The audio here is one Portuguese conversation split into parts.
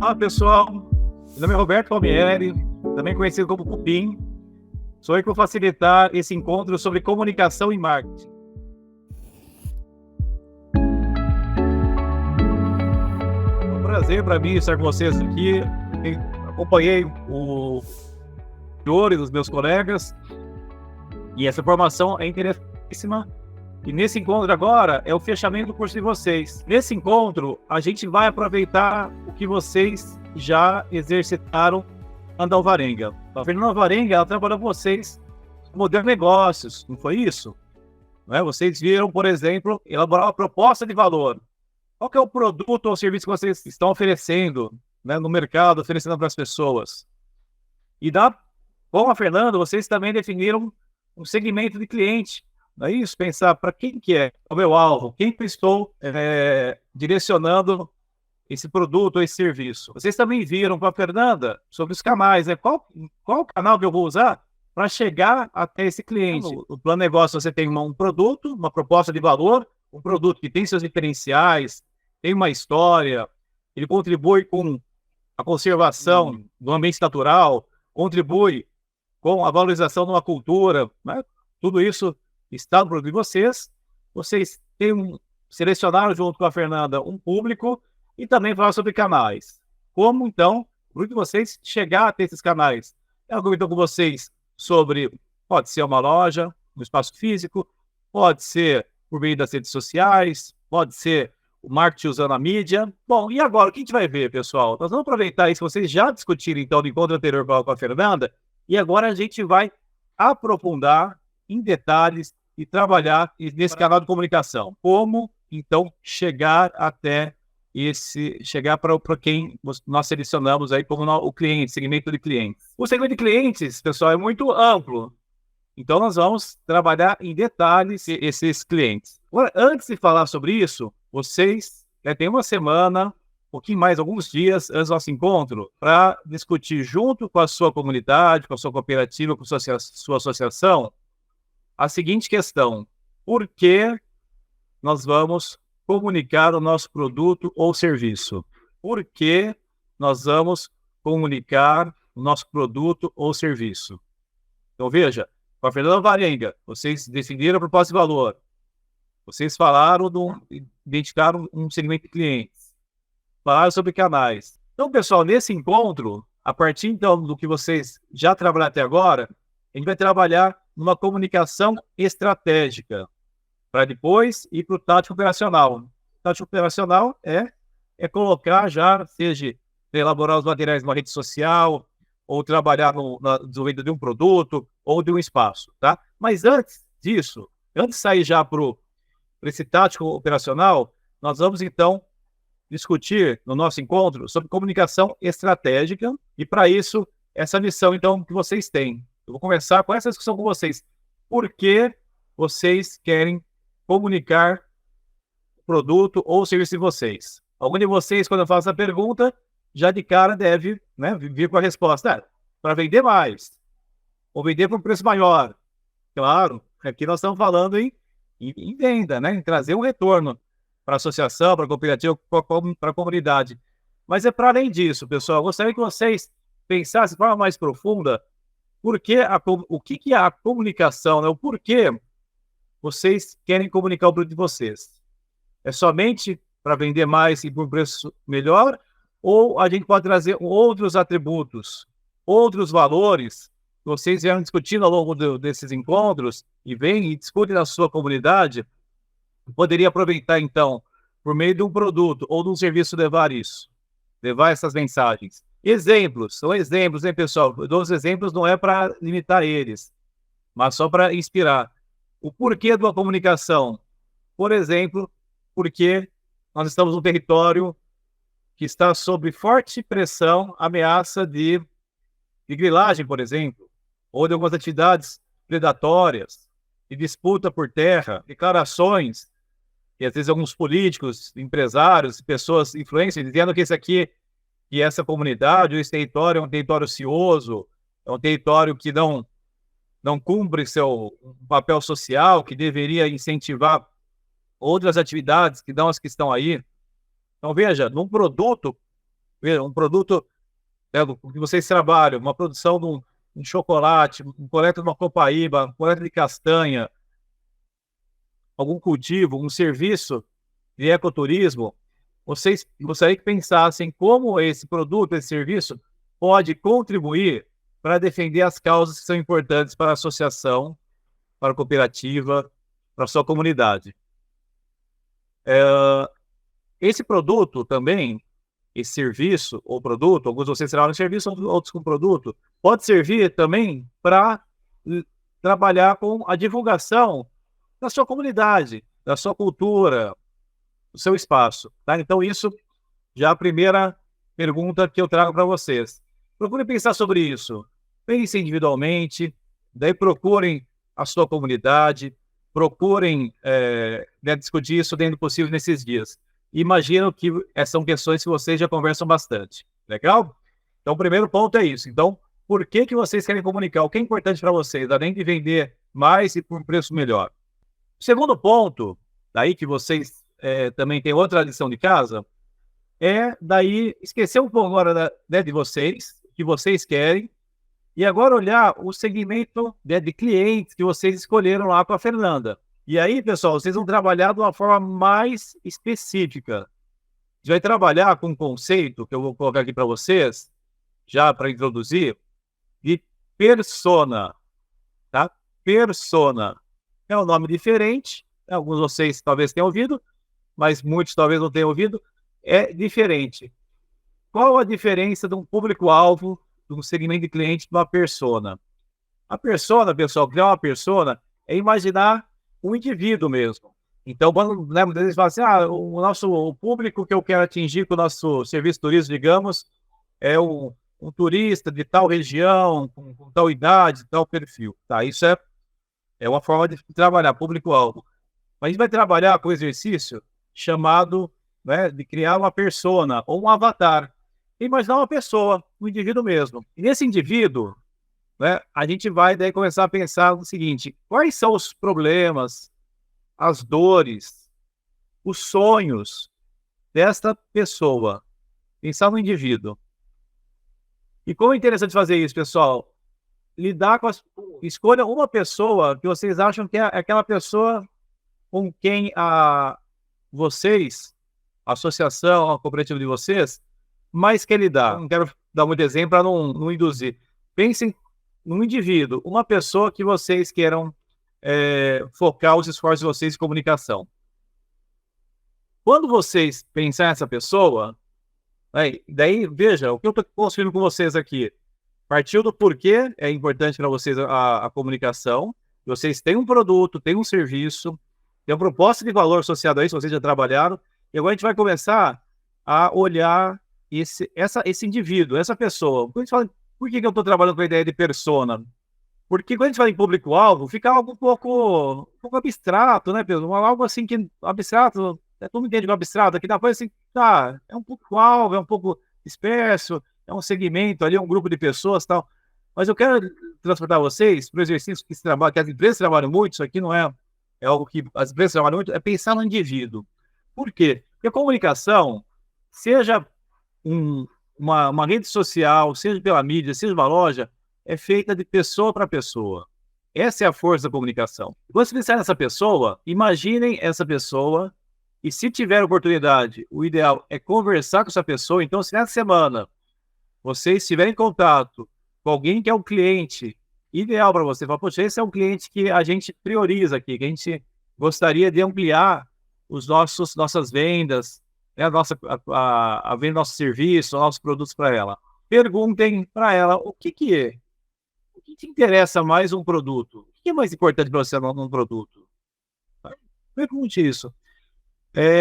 Olá, pessoal. Meu nome é Roberto Palmieri, também conhecido como Cupim. Sou eu que vou facilitar esse encontro sobre comunicação e marketing. É um prazer para mim estar com vocês aqui. Acompanhei o senhor dos meus colegas e essa formação é interessantíssima. E nesse encontro agora é o fechamento do curso de vocês. Nesse encontro, a gente vai aproveitar o que vocês já exercitaram na Alvarenga. A Fernanda Alvarenga, ela trabalhou com vocês no modelo de negócios, não foi isso? Não é? Vocês viram, por exemplo, elaborar uma proposta de valor. Qual que é o produto ou serviço que vocês estão oferecendo, né, no mercado, oferecendo para as pessoas? E com a Fernanda, vocês também definiram um segmento de cliente. Não é isso? Pensar para quem que é o meu alvo, quem que eu estou direcionando esse produto ou esse serviço. Vocês também viram com a Fernanda sobre os canais, né? Qual canal que eu vou usar para chegar até esse cliente? O plano de negócio, você tem um produto, uma proposta de valor, um produto que tem seus diferenciais, tem uma história, ele contribui com a conservação do ambiente natural, contribui com a valorização de uma cultura, né? Tudo isso está no produto de vocês. Vocês selecionaram junto com a Fernanda um público e também falar sobre canais. Como, então, o grupo de vocês chegar até esses canais? Ela comentou com vocês sobre, pode ser uma loja, um espaço físico, pode ser por meio das redes sociais, pode ser o marketing usando a mídia. Bom, e agora, o que a gente vai ver, pessoal? Nós vamos aproveitar isso que vocês já discutiram, então, no encontro anterior com a Fernanda, e agora a gente vai aprofundar em detalhes e trabalhar nesse canal de comunicação. Como, então, chegar para quem nós selecionamos aí como o cliente, segmento de clientes. O segmento de clientes, pessoal, é muito amplo. Então, nós vamos trabalhar em detalhes esses clientes. Agora, antes de falar sobre isso, vocês têm uma semana, um pouquinho mais, alguns dias antes do nosso encontro, para discutir junto com a sua comunidade, com a sua cooperativa, com a sua associação, a seguinte questão: por que nós vamos comunicar o nosso produto ou serviço? Por que nós vamos comunicar o nosso produto ou serviço? Então, veja, com a Fernanda Alvarenga, vocês definiram a proposta de valor, vocês identificaram um segmento de clientes, falaram sobre canais. Então, pessoal, nesse encontro, a partir então do que vocês já trabalharam até agora, a gente vai trabalhar numa comunicação estratégica, para depois ir para o tático operacional. O tático operacional é colocar já, seja elaborar os materiais numa rede social, ou trabalhar no desenvolvimento de um produto, ou de um espaço, tá? Mas antes disso, antes de sair já para esse tático operacional, nós vamos então discutir no nosso encontro sobre comunicação estratégica, e para isso, essa missão então que vocês têm. Eu vou começar com essa discussão com vocês. Por que vocês querem comunicar o produto ou o serviço de vocês? Algum de vocês, quando eu faço essa pergunta, já de cara deve, né, vir com a resposta: para vender mais, ou vender por um preço maior. Claro, aqui nós estamos falando em venda, né, em trazer um retorno para a associação, para a cooperativa, para a comunidade. Mas é para além disso, pessoal. Eu gostaria que vocês pensassem de forma mais profunda o que é a comunicação, né? O porquê vocês querem comunicar o produto de vocês. É somente para vender mais e por um preço melhor? Ou a gente pode trazer outros atributos, outros valores que vocês vieram discutindo ao longo desses encontros e vêm e discutem na sua comunidade? Poderia aproveitar, então, por meio de um produto ou de um serviço, levar essas mensagens. Exemplos, são exemplos, hein, pessoal? Eu dou os exemplos, não é para limitar eles, mas só para inspirar. O porquê de uma comunicação? Por exemplo, porque nós estamos num território que está sob forte pressão, ameaça de grilagem, por exemplo, ou de algumas atividades predatórias, de disputa por terra, declarações, e às vezes alguns políticos, empresários, pessoas influentes, dizendo que essa comunidade, esse território é um território ocioso, é um território que não cumpre seu papel social, que deveria incentivar outras atividades que não as que estão aí. Então, veja, num produto um produto, né, do que vocês trabalham, uma produção de um chocolate, um coleta de uma copaíba, um coleta de castanha, algum cultivo, um serviço de ecoturismo, vocês gostariam que pensassem como esse produto, esse serviço, pode contribuir para defender as causas que são importantes para a associação, para a cooperativa, para a sua comunidade. Esse produto também, esse serviço ou produto, alguns de vocês trabalham em serviço, outros com produto, pode servir também para trabalhar com a divulgação da sua comunidade, da sua cultura, do seu espaço. Tá? Então, isso já é a primeira pergunta que eu trago para vocês. Procurem pensar sobre isso. Pensem individualmente, daí procurem a sua comunidade, procurem discutir isso dentro do possível nesses dias. Imagino que são questões que vocês já conversam bastante. Legal? Então, o primeiro ponto é isso. Então, por que vocês querem comunicar? O que é importante para vocês, além de vender mais e por um preço melhor? O segundo ponto, daí que vocês também têm outra lição de casa, é daí esquecer um pouco agora de vocês, o que vocês querem, e agora olhar o segmento de clientes que vocês escolheram lá com a Fernanda. E aí, pessoal, vocês vão trabalhar de uma forma mais específica. A gente vai trabalhar com um conceito que eu vou colocar aqui para vocês, já para introduzir, de persona. Tá? Persona. É um nome diferente, alguns de vocês talvez tenham ouvido, mas muitos talvez não tenham ouvido. É diferente. Qual a diferença de um público-alvo, de um segmento de cliente, de uma persona? A persona, pessoal, criar uma persona é imaginar um indivíduo mesmo. Então, quando muitas vezes fala assim, o público que eu quero atingir com o nosso serviço turístico, digamos, é um turista de tal região, com tal idade, tal perfil. Tá? Isso é uma forma de trabalhar, público-alvo. Mas a gente vai trabalhar com um exercício chamado, né, de criar uma persona ou um avatar. Imaginar uma pessoa, um indivíduo mesmo. E nesse indivíduo, né, a gente vai daí começar a pensar no seguinte: quais são os problemas, as dores, os sonhos desta pessoa? Pensar no indivíduo. E como é interessante fazer isso, pessoal? Lidar com escolha uma pessoa que vocês acham que é aquela pessoa com quem vocês, a associação, a cooperativa de vocês, mais quer lidar. Não quero dar muito exemplo para não induzir. Pensem num indivíduo, uma pessoa que vocês queiram focar os esforços de vocês em comunicação. Quando vocês pensarem nessa pessoa, daí veja, o que eu estou construindo com vocês aqui partiu do porquê é importante para vocês a comunicação. Vocês têm um produto, têm um serviço, tem uma proposta de valor associada a isso, vocês já trabalharam, e agora a gente vai começar a olhar esse indivíduo, essa pessoa. Quando a gente fala, por que eu estou trabalhando com a ideia de persona? Porque quando a gente fala em público-alvo, fica algo um pouco abstrato, né, Pedro? Algo assim que abstrato, todo mundo entende que é abstrato, aqui dá coisa assim, tá, é um público-alvo, é um pouco disperso, é um segmento ali, é um grupo de pessoas e tal. Mas eu quero transportar vocês para o exercício que as empresas trabalham muito, isso aqui não é algo que as empresas trabalham muito, é pensar no indivíduo. Por quê? Porque a comunicação, seja uma rede social, seja pela mídia, seja uma loja, é feita de pessoa para pessoa. Essa é a força da comunicação. Quando você pensar nessa pessoa, imaginem essa pessoa, e se tiver oportunidade, o ideal é conversar com essa pessoa. Então, se nessa semana você estiver em contato com alguém que é um cliente ideal para você, fala, poxa, esse é um cliente que a gente prioriza aqui, que a gente gostaria de ampliar nossas vendas, né, a venda do nosso serviço, nossos produtos para ela. Perguntem para ela o que é. O que te interessa mais um produto? O que é mais importante para você num produto? Pergunte isso.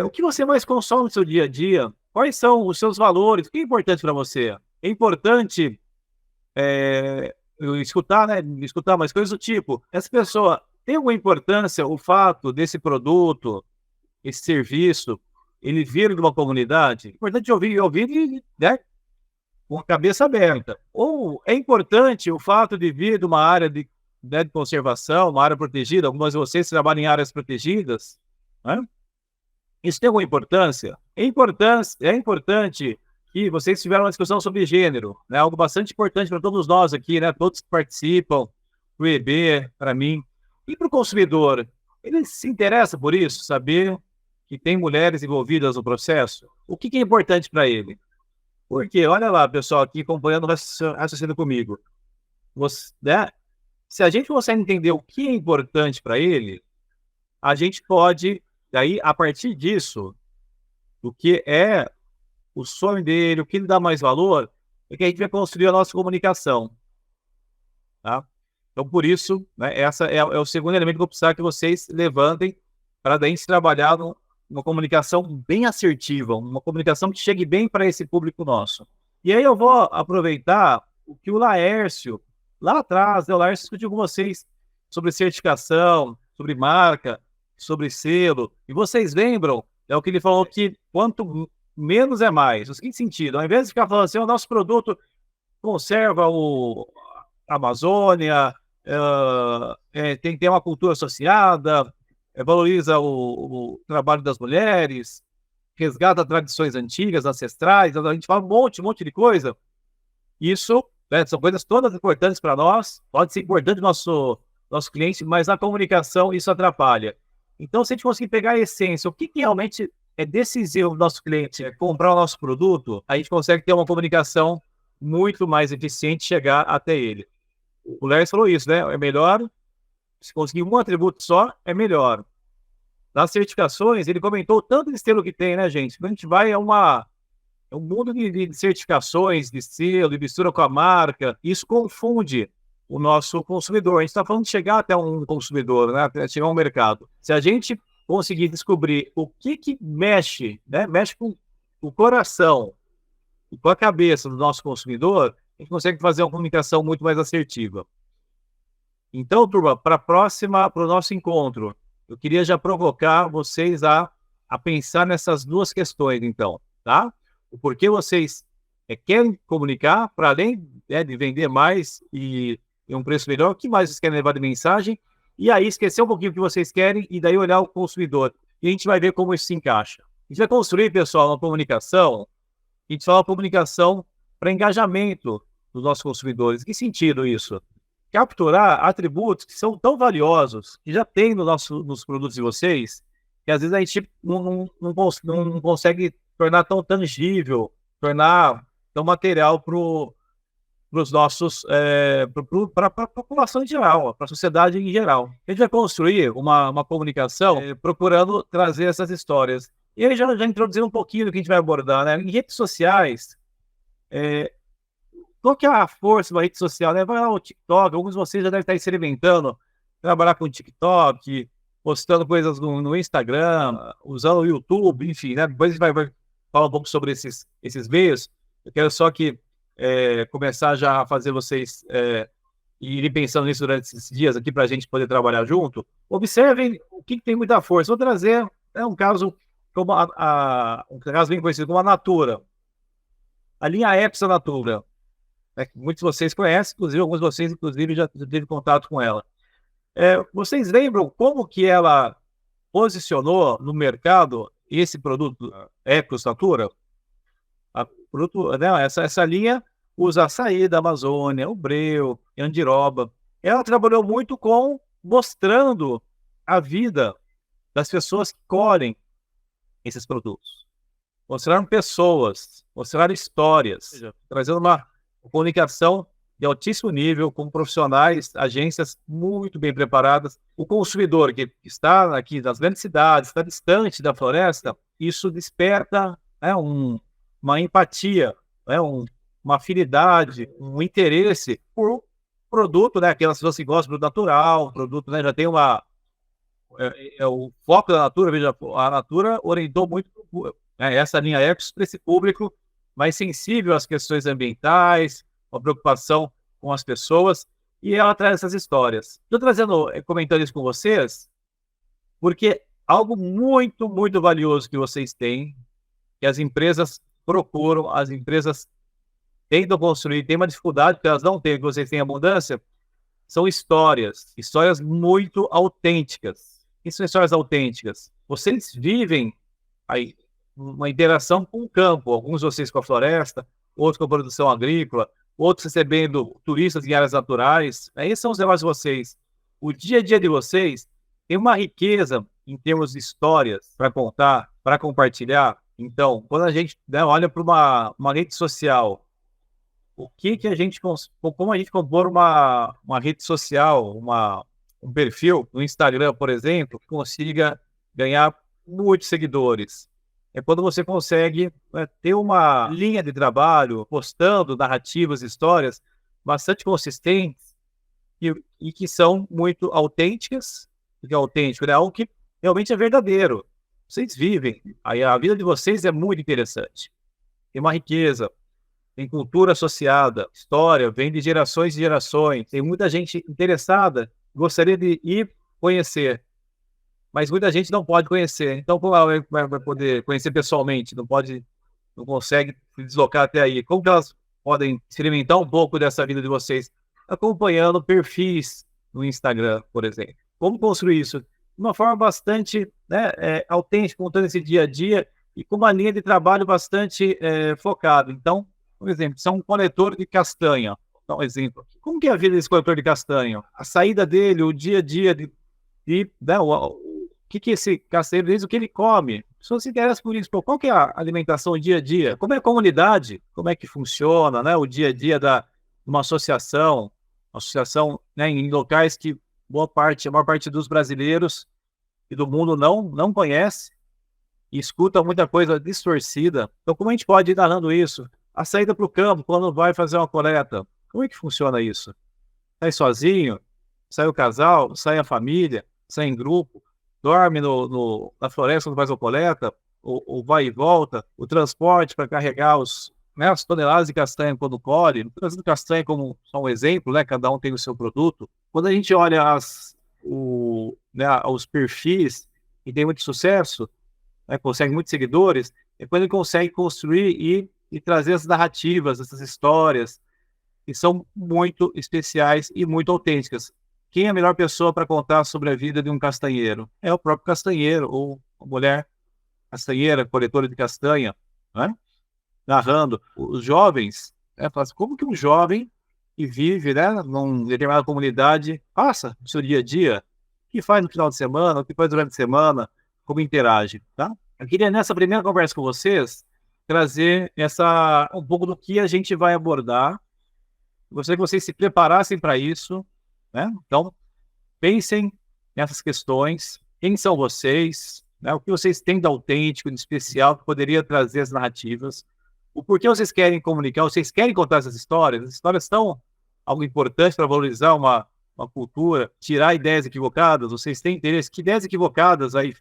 O que você mais consome no seu dia a dia? Quais são os seus valores? O que é importante para você? É importante escutar, né? Escutar mais coisas do tipo, essa pessoa tem alguma importância o fato desse produto, esse serviço, ele vir de uma comunidade? É importante ouvir, né, com a cabeça aberta. Ou é importante o fato de vir de uma área de conservação, uma área protegida? Algumas de vocês trabalham em áreas protegidas, né? Isso tem alguma importância? É importante E vocês tiveram uma discussão sobre gênero, né? Algo bastante importante para todos nós aqui, né? Todos que participam, para o EB, para mim. E para o consumidor, ele se interessa por isso, saber que tem mulheres envolvidas no processo? O que é importante para ele? Porque, olha lá, pessoal, aqui acompanhando o raciocínio comigo. Você, né? Se a gente consegue entender o que é importante para ele, a gente pode, daí, a partir disso, o que é o sonho dele, o que lhe dá mais valor, é que a gente vai construir a nossa comunicação. Tá? Então, por isso, né, essa é o segundo elemento que eu precisar que vocês levantem para daí se trabalhar numa comunicação bem assertiva, uma comunicação que chegue bem para esse público nosso. E aí eu vou aproveitar o que o Laércio, lá atrás, né, o Laércio discutiu com vocês sobre certificação, sobre marca, sobre selo. E vocês lembram, é o que ele falou que quanto menos é mais. No seguinte sentido, ao invés de ficar falando assim, o nosso produto conserva a Amazônia, tem que ter uma cultura associada, valoriza o trabalho das mulheres, resgata tradições antigas, ancestrais, a gente fala um monte de coisa. Isso, né, são coisas todas importantes para nós, pode ser importante para o nosso cliente, mas na comunicação isso atrapalha. Então, se a gente conseguir pegar a essência, o que realmente é decisivo do nosso cliente comprar o nosso produto, a gente consegue ter uma comunicação muito mais eficiente, chegar até ele. O Larry falou isso, né? É melhor, se conseguir um atributo só, é melhor. Nas certificações, ele comentou o tanto de selo que tem, né, gente? Quando a gente vai, é um mundo de certificações, de selo, de mistura com a marca. Isso confunde o nosso consumidor. A gente está falando de chegar até um consumidor, né? Até chegar ao mercado. Se a gente conseguir descobrir o que mexe, né? Mexe com o coração e com a cabeça do nosso consumidor, a gente consegue fazer uma comunicação muito mais assertiva. Então, turma, para o nosso encontro, eu queria já provocar vocês a pensar nessas duas questões, então, tá? O porquê vocês querem comunicar, para além de vender mais e um preço melhor, o que mais vocês querem levar de mensagem? E aí, esquecer um pouquinho o que vocês querem e daí olhar o consumidor. E a gente vai ver como isso se encaixa. A gente vai construir, pessoal, uma comunicação. A gente fala uma comunicação para engajamento dos nossos consumidores. Em que sentido isso? Capturar atributos que são tão valiosos, que já tem nos produtos de vocês, que às vezes a gente não consegue tornar tão tangível, tornar tão material para os nossos, para a população em geral, para a sociedade em geral. A gente vai construir uma comunicação procurando trazer essas histórias. E aí já introduzindo um pouquinho do que a gente vai abordar, né? Em redes sociais, qual que é a força da rede social, né? Vai lá o TikTok, alguns de vocês já devem estar experimentando trabalhar com o TikTok, postando coisas no Instagram, usando o YouTube, enfim, né? Depois a gente vai falar um pouco sobre esses meios. Eu quero só começar já a fazer vocês irem pensando nisso durante esses dias aqui para a gente poder trabalhar junto. Observem o que tem muita força. Vou trazer um caso como um caso bem conhecido como a Natura. A linha Epsa Natura. Muitos de vocês conhecem, inclusive alguns de vocês já teve contato com ela. Vocês lembram como que ela posicionou no mercado esse produto Epsa Natura? Essa linha usa açaí da Amazônia, o breu, andiroba. Ela trabalhou muito mostrando a vida das pessoas que colhem esses produtos. Mostraram pessoas, mostraram histórias, trazendo uma comunicação de altíssimo nível, com profissionais, agências muito bem preparadas. O consumidor que está aqui nas grandes cidades, está distante da floresta, isso desperta uma empatia, uma afinidade, um interesse por produto, né? Aquelas pessoas que gostam do natural, produto, né? Já tem o foco da Natura, veja, a Natura orientou muito essa linha Epsa para esse público mais sensível às questões ambientais, uma preocupação com as pessoas, e ela traz essas histórias. Estou comentando isso com vocês, porque algo muito, muito valioso que vocês têm, que as empresas procuram, as empresas tentam construir, tem uma dificuldade, porque elas não têm, que vocês têm abundância, são histórias muito autênticas. O que são histórias autênticas? Vocês vivem aí uma interação com o campo, alguns de vocês com a floresta, outros com a produção agrícola, outros recebendo turistas em áreas naturais. Esses são os negócios de vocês. O dia a dia de vocês tem uma riqueza em termos de histórias para contar, para compartilhar. Então, quando a gente, né, olha para uma rede social, o que a gente, como a gente compor uma rede social, um perfil no Instagram, por exemplo, que consiga ganhar muitos seguidores. É quando você consegue, né, ter uma linha de trabalho, postando narrativas, histórias bastante consistentes e que são muito autênticas, porque é autêntico, é algo que realmente é verdadeiro. Vocês vivem, aí a vida de vocês é muito interessante. Tem uma riqueza, tem cultura associada, história, vem de gerações e gerações. Tem muita gente interessada, gostaria de ir conhecer, mas muita gente não pode conhecer. Então, como ela vai poder conhecer pessoalmente? Não consegue se deslocar até aí. Como que elas podem experimentar um pouco dessa vida de vocês? Acompanhando perfis no Instagram, por exemplo. Como construir isso? De uma forma bastante, né, autêntica, contando esse dia a dia e com uma linha de trabalho bastante focada. Então, por exemplo, se é um coletor de castanha, vou dar um exemplo. Como que é a vida desse coletor de castanha? A saída dele, o dia a dia né, o que esse castanheiro diz, o que ele come. A pessoa se interessa por isso. Pô, qual que é a alimentação, o dia a dia? Como é a comunidade? Como é que funciona, né, o dia a dia de uma associação, né, em locais que a maior parte dos brasileiros e do mundo não conhece e escuta muita coisa distorcida. Então, como a gente pode ir narrando isso? A saída para o campo, quando vai fazer uma coleta, como é que funciona isso? Sai sozinho? Sai o casal? Sai a família? Sai em grupo? Dorme na floresta quando faz a coleta? Ou vai e volta? O transporte para carregar as toneladas de castanha quando colhe? Trazendo castanha como só um exemplo, né? Cada um tem o seu produto. Quando a gente olha os perfis e tem muito sucesso, né, consegue muitos seguidores, é quando ele consegue construir e trazer as narrativas, essas histórias, que são muito especiais e muito autênticas. Quem é a melhor pessoa para contar sobre a vida de um castanheiro? É o próprio castanheiro, ou a mulher castanheira, coletora de castanha, né? Narrando. Os jovens, fala assim, como que um jovem que vive, né, numa determinada comunidade passa o seu dia a dia, o que faz no final de semana, o que faz durante a semana, como interage, tá? Eu queria, nessa primeira conversa com vocês, trazer um pouco do que a gente vai abordar. Gostaria que vocês se preparassem para isso, né? Então, pensem nessas questões. Quem são vocês? Né? O que vocês têm de autêntico, de especial, que poderia trazer as narrativas? O porquê vocês querem comunicar? Vocês querem contar essas histórias? As histórias são algo importante para valorizar uma cultura, tirar ideias equivocadas? Vocês têm interesse? Que ideias equivocadas aí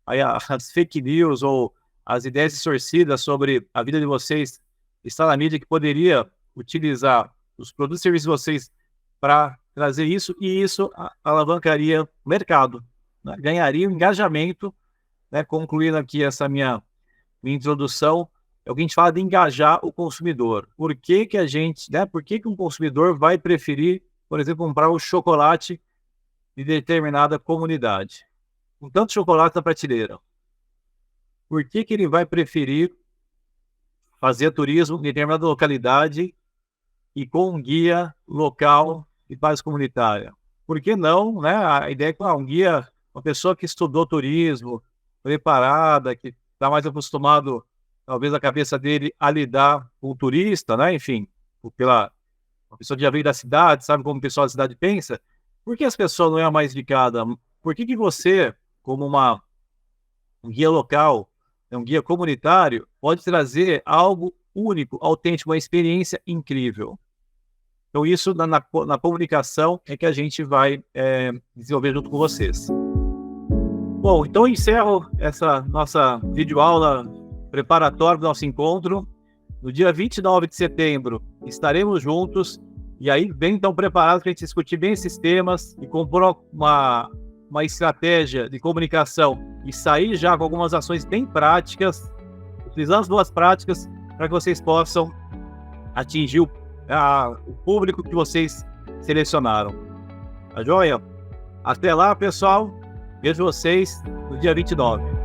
as fake news ou as ideias distorcidas sobre a vida de vocês está na mídia, que poderia utilizar os produtos e serviços de vocês para trazer isso, e isso alavancaria o mercado, né? Ganharia um engajamento, né? Concluindo aqui essa minha introdução, é o que a gente fala de engajar o consumidor. Por que um consumidor vai preferir, por exemplo, comprar o chocolate de determinada comunidade? Com tanto chocolate na prateleira, por que ele vai preferir fazer turismo em determinada localidade e com um guia local e base comunitária? Por que não, né? A ideia é que um guia, uma pessoa que estudou turismo, preparada, que está mais acostumado, talvez a cabeça dele, a lidar com o turista, né? Enfim, uma pessoa que já veio da cidade, sabe como o pessoal da cidade pensa. Por que as pessoas não é a mais indicada? Por que você, como um guia local, um guia comunitário, pode trazer algo único, autêntico, uma experiência incrível? Então, isso na comunicação é que a gente vai desenvolver junto com vocês. Bom, então eu encerro essa nossa videoaula preparatória do nosso encontro. No dia 29 de setembro, estaremos juntos. E aí, bem então preparados para a gente discutir bem esses temas e compor uma estratégia de comunicação e sair já com algumas ações bem práticas, utilizando as boas práticas para que vocês possam atingir o público que vocês selecionaram. Tá joia? Até lá, pessoal. Vejo vocês no dia 29.